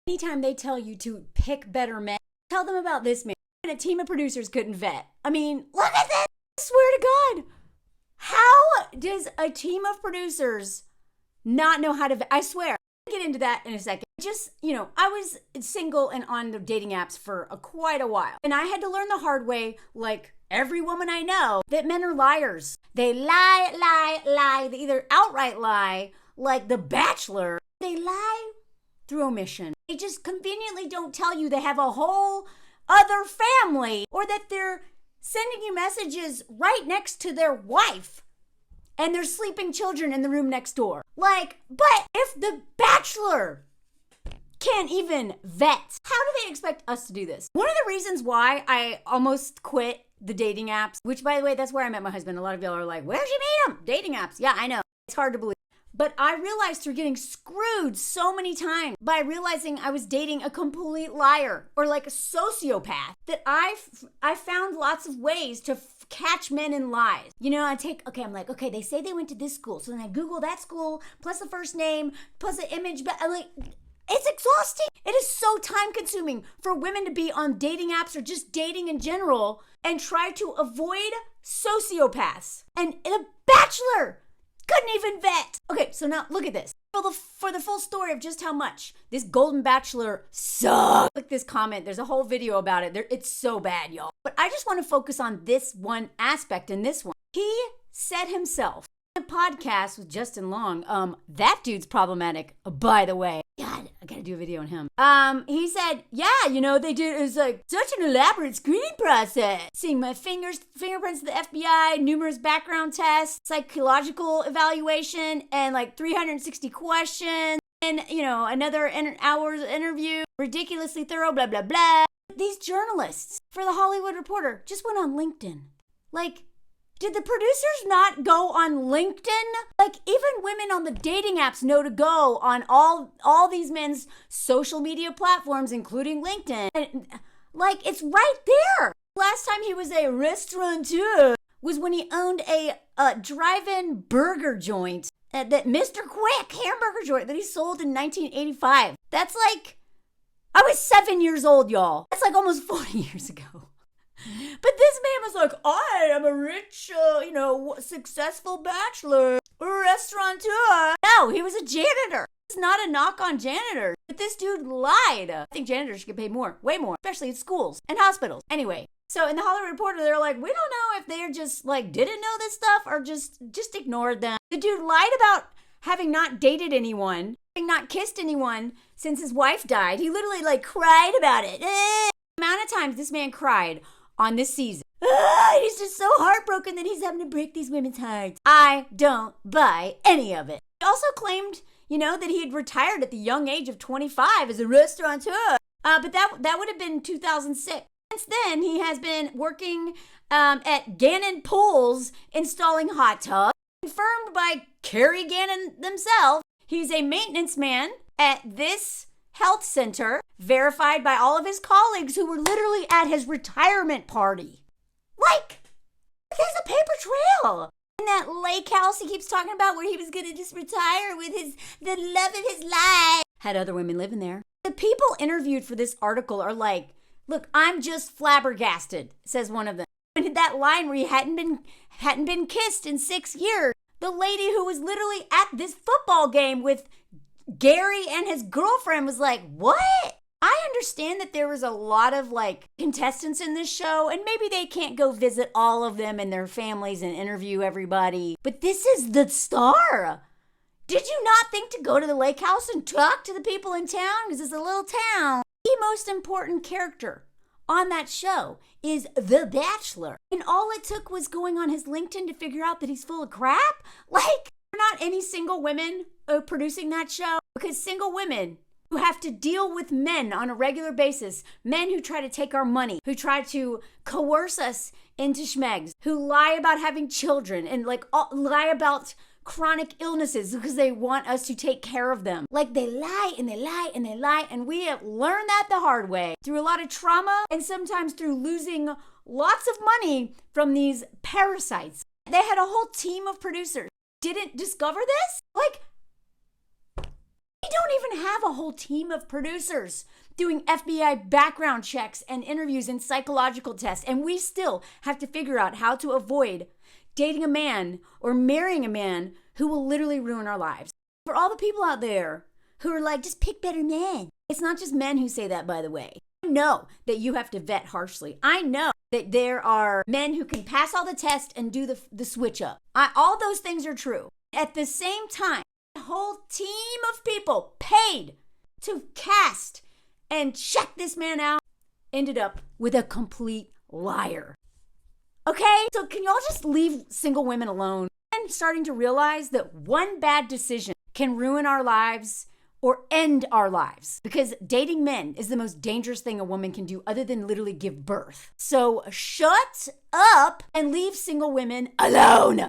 Anytime they tell you to pick better men, tell them about this man. And a team of producers couldn't vet. I mean, look at this. I swear to God. How does a team of producers not know how to vet? I swear. I'll get into that in a second. Just, I was single and on the dating apps for quite a while. And I had to learn the hard way, like every woman I know, that men are liars. They lie. They either outright lie, like The Bachelor. They lie through omission. They just conveniently don't tell you they have a whole other family, or that they're sending you messages right next to their wife and their sleeping children in the room next door. But if The Bachelor can't even vet, how do they expect us to do this? One of the reasons why I almost quit the dating apps, which by the way, that's where I met my husband. A lot of y'all are like, where'd you meet him? Dating apps. Yeah, I know. It's hard to believe. But I realized through getting screwed so many times by realizing I was dating a complete liar or like a sociopath that I found lots of ways to catch men in lies. I'm like, okay, they say they went to this school. So then I Google that school plus the first name plus the image. But I'm like, it's exhausting. It is so time consuming for women to be on dating apps or just dating in general and try to avoid sociopaths. And The Bachelor couldn't even vet. Okay, so now look at this. For the full story of just how much this Golden Bachelor sucks. Click this comment. There's a whole video about it. It's so bad, y'all. But I just want to focus on this one aspect in this one. He said himself in a podcast with Justin Long, that dude's problematic, by the way. God, I gotta do a video on him. He said, they did, it was like such an elaborate screening process. Seeing my fingerprints of the FBI, numerous background tests, psychological evaluation, and like 360 questions, and, another hour's interview, ridiculously thorough, blah, blah, blah. These journalists for The Hollywood Reporter just went on LinkedIn. Did the producers not go on LinkedIn? Even women on the dating apps know to go on all these men's social media platforms, including LinkedIn. And, it's right there. Last time he was a restaurateur was when he owned a drive-in burger joint, that Mr. Quick hamburger joint that he sold in 1985. That's I was 7 years old, y'all. That's almost 40 years ago. But this man was like, I am a rich, successful bachelor, restaurateur. No, he was a janitor. It's not a knock on janitors. But this dude lied. I think janitors should get paid more, way more, especially in schools and hospitals. Anyway, so in The Hollywood Reporter, they're like, we don't know if they're just didn't know this stuff or just ignored them. The dude lied about having not dated anyone, having not kissed anyone since his wife died. He literally cried about it. The amount of times this man cried on this season. He's just so heartbroken that he's having to break these women's hearts. I don't buy any of it. He also claimed, that he had retired at the young age of 25 as a restaurateur. But that would have been 2006. Since then, he has been working at Gannon Pools, installing hot tubs. Confirmed by Carrie Gannon themselves, he's a maintenance man at this health center, verified by all of his colleagues who were literally at his retirement party. There's a paper trail. And that lake house he keeps talking about where he was going to just retire with the love of his life. Had other women living there. The people interviewed for this article are like, look, I'm just flabbergasted, says one of them. And that line where he hadn't been kissed in 6 years. The lady who was literally at this football game with Gary and his girlfriend was like, what? I understand that there was a lot of contestants in this show, and maybe they can't go visit all of them and their families and interview everybody, but this is the star. Did you not think to go to the lake house and talk to the people in town? Because it's a little town. The most important character on that show is The Bachelor. And all it took was going on his LinkedIn to figure out that he's full of crap. Not any single women producing that show, because single women who have to deal with men on a regular basis, men who try to take our money, who try to coerce us into schmegs, who lie about having children and lie about chronic illnesses because they want us to take care of them. They lie and they lie and they lie, and we have learned that the hard way through a lot of trauma and sometimes through losing lots of money from these parasites. They had a whole team of producers. Didn't discover this? We don't even have a whole team of producers doing FBI background checks and interviews and psychological tests, and we still have to figure out how to avoid dating a man or marrying a man who will literally ruin our lives. For all the people out there who are like, just pick better men. It's not just men who say that, by the way. I know that you have to vet harshly. I know that there are men who can pass all the tests and do the switch up. All those things are true. At the same time, a whole team of people paid to cast and check this man out ended up with a complete liar. Okay? So can y'all just leave single women alone? And starting to realize that one bad decision can ruin our lives or end our lives, because dating men is the most dangerous thing a woman can do other than literally give birth. So shut up and leave single women alone.